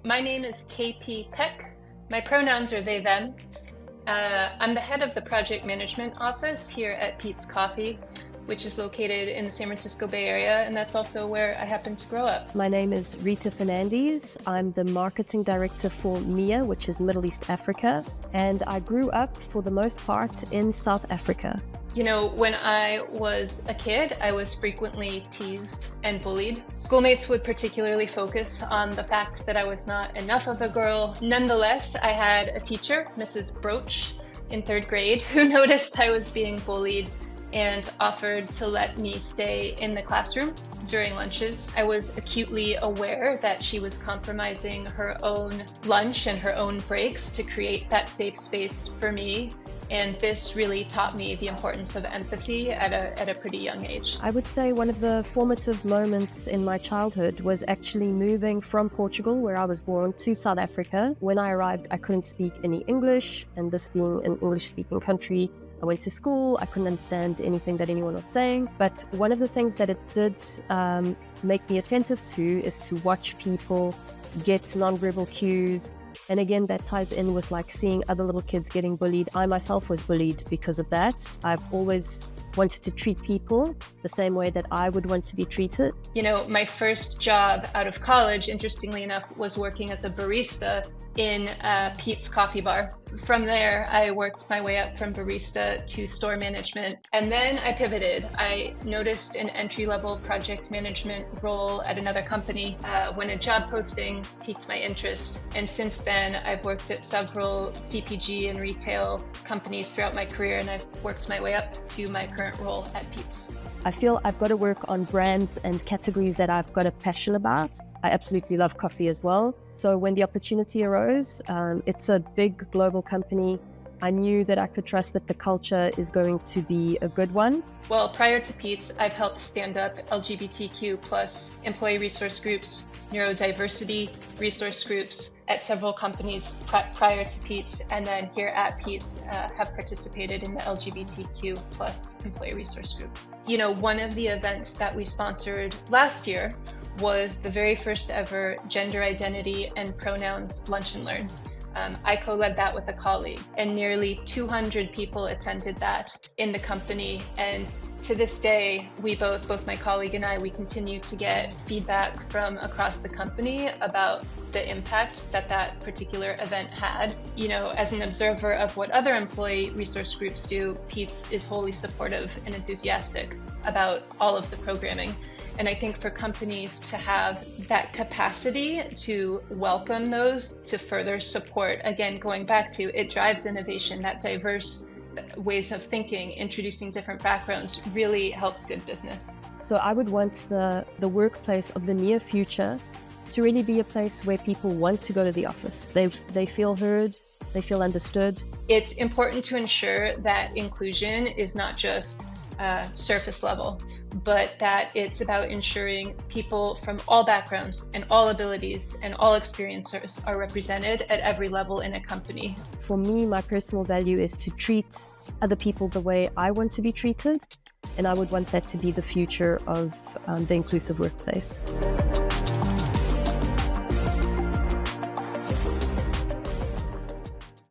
My name is KP Peck. My pronouns are they, them. I'm the head of the project management office here at Peet's Coffee, which is located in the San Francisco Bay Area, and that's also where I happen to grow up. My name is Rita Fernandez. I'm the marketing director for LARMEA, which is Middle East Africa, and I grew up for the most part in South Africa. You know, when I was a kid, I was frequently teased and bullied. Schoolmates would particularly focus on the fact that I was not enough of a girl. Nonetheless, I had a teacher, Mrs. Broach, in 3rd grade, who noticed I was being bullied and offered to let me stay in the classroom during lunches. I was acutely aware that she was compromising her own lunch and her own breaks to create that safe space for me. And this really taught me the importance of empathy at a pretty young age. I would say one of the formative moments in my childhood was actually moving from Portugal, where I was born, to South Africa. When I arrived, I couldn't speak any English, and this being an English-speaking country, I went to school, I couldn't understand anything that anyone was saying. But one of the things that it did make me attentive to is to watch people get nonverbal cues. And again, that ties in with like seeing other little kids getting bullied. I myself was bullied because of that. I've always wanted to treat people the same way that I would want to be treated. You know, my first job out of college, interestingly enough, was working as a barista in Peet's coffee bar. From there, I worked my way up from barista to store management. And then I pivoted. I noticed an entry-level project management role at another company when a job posting piqued my interest. And since then, I've worked at several CPG and retail companies throughout my career, and I've worked my way up to my current role at Peet's. I feel I've got to work on brands and categories that I've got a passion about. I absolutely love coffee as well. So when the opportunity arose, it's a big global company. I knew that I could trust that the culture is going to be a good one. Well, prior to Peet's, I've helped stand up LGBTQ plus employee resource groups, neurodiversity resource groups at several companies prior to Peet's, and then here at Peet's have participated in the LGBTQ plus employee resource group. You know, one of the events that we sponsored last year was the very first ever gender identity and pronouns lunch and learn. I co-led that with a colleague, and nearly 200 people attended that in the company. And to this day, we both my colleague and I, we continue to get feedback from across the company about the impact that that particular event had. You know, as an observer of what other employee resource groups do, Peet's is wholly supportive and enthusiastic about all of the programming. And I think for companies to have that capacity to welcome those, to further support, again, going back to it drives innovation, that diverse ways of thinking, introducing different backgrounds really helps good business. So I would want the workplace of the near future to really be a place where people want to go to the office. They feel heard, they feel understood. It's important to ensure that inclusion is not just surface level, but that it's about ensuring people from all backgrounds and all abilities and all experiences are represented at every level in a company. For me, my personal value is to treat other people the way I want to be treated, and I would want that to be the future of the inclusive workplace.